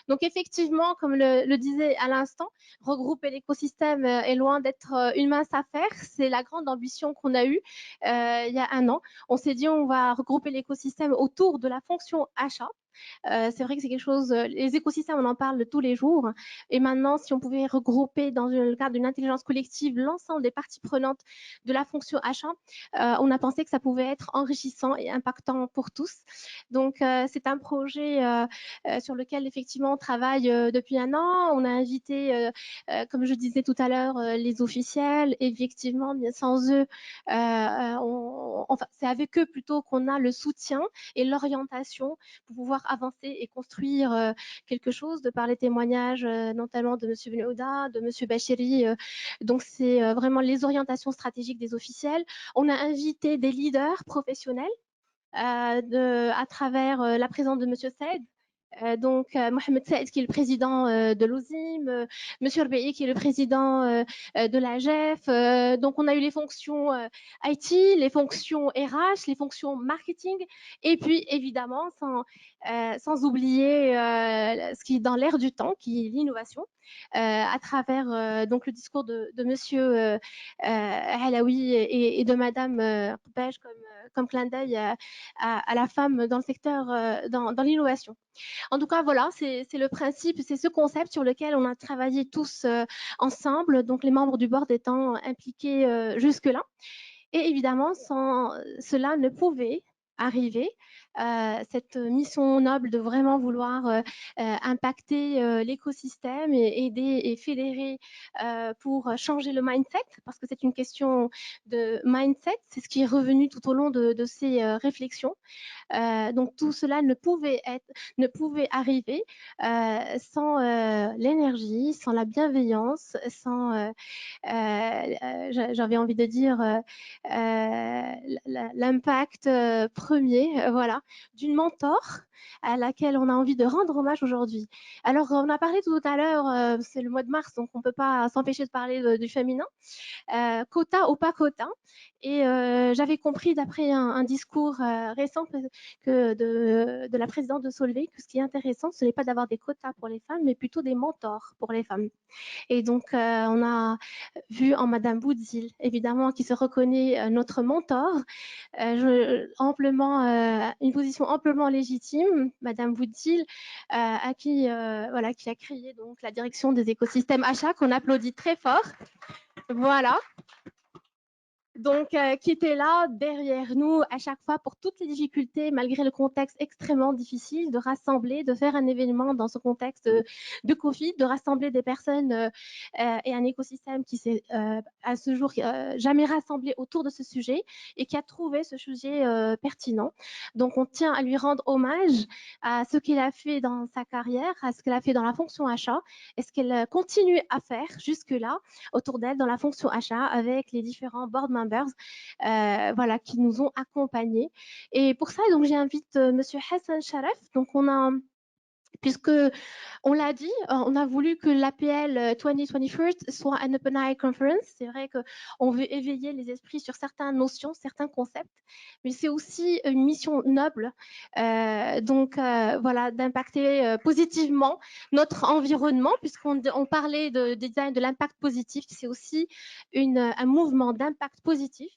Donc effectivement, comme le disait à l'instant, regrouper l'écosystème est loin d'être une mince affaire. C'est la grande ambition qu'on a eue il y a un an. On s'est dit on va regrouper l'écosystème autour de la fonction achat. C'est vrai que c'est quelque chose, les écosystèmes, on en parle tous les jours. Et maintenant, si on pouvait regrouper dans le cadre d'une intelligence collective l'ensemble des parties prenantes de la fonction achat, on a pensé que ça pouvait être enrichissant et impactant pour tous. Donc, c'est un projet sur lequel, effectivement, on travaille depuis un an. On a invité, comme je disais tout à l'heure, les officiels. Et effectivement, sans eux, enfin, c'est avec eux plutôt qu'on a le soutien et l'orientation pour pouvoir avancer et construire quelque chose, de par les témoignages notamment de M. Benouda, de M. Bachiri. Donc, c'est vraiment les orientations stratégiques des officiels. On a invité des leaders professionnels à travers la présence de M. Saïd. Donc, Mohamed Saïd, qui est le président de l'OSIM, Monsieur Rbei, qui est le président de l'AGEF. Donc, on a eu les fonctions IT, les fonctions RH, les fonctions marketing, et puis, évidemment, sans oublier ce qui est dans l'air du temps, qui est l'innovation, à travers donc le discours de Monsieur Halawi et de Madame Qbaj, comme clin d'œil à la femme dans le secteur, dans l'innovation. En tout cas, voilà, c'est le principe, c'est ce concept sur lequel on a travaillé tous ensemble, donc les membres du board étant impliqués jusque-là. Et évidemment, sans cela ne pouvait arriver cette mission noble de vraiment vouloir impacter l'écosystème et aider et fédérer pour changer le mindset, parce que c'est une question de mindset, c'est ce qui est revenu tout au long de ces réflexions. Donc tout cela ne pouvait arriver sans l'énergie, sans la bienveillance, sans, j'avais envie de dire, l'impact premier, voilà, d'une mentor à laquelle on a envie de rendre hommage aujourd'hui. Alors, on a parlé tout à l'heure, c'est le mois de mars, donc on ne peut pas s'empêcher de parler du féminin. Quota ou pas quota. Et j'avais compris d'après un discours récent que de la présidente de Solvay que ce qui est intéressant, ce n'est pas d'avoir des quotas pour les femmes, mais plutôt des mentors pour les femmes. Et donc, on a vu en Madame Boudzil, évidemment, qui se reconnaît notre mentor, une position amplement légitime, Madame Boudzil, à qui, voilà, qui a créé donc la direction des écosystèmes achats, qu'on applaudit très fort. Voilà. Donc, qui était là derrière nous à chaque fois pour toutes les difficultés, malgré le contexte extrêmement difficile, de rassembler, de faire un événement dans ce contexte de Covid, de rassembler des personnes et un écosystème qui s'est à ce jour jamais rassemblé autour de ce sujet et qui a trouvé ce sujet pertinent. Donc, on tient à lui rendre hommage à ce qu'il a fait dans sa carrière, à ce qu'elle a fait dans la fonction achat et ce qu'elle continue à faire jusque-là autour d'elle dans la fonction achat avec les différents board members voilà, qui nous ont accompagnés. Et pour ça, donc, j'invite Monsieur Hassan Sharaf. Donc, puisque on l'a dit, on a voulu que l'APL 2021 soit un Open Eye Conference. C'est vrai qu'on veut éveiller les esprits sur certaines notions, certains concepts, mais c'est aussi une mission noble, voilà, d'impacter positivement notre environnement, puisqu'on parlait de design de l'impact positif. C'est aussi un mouvement d'impact positif.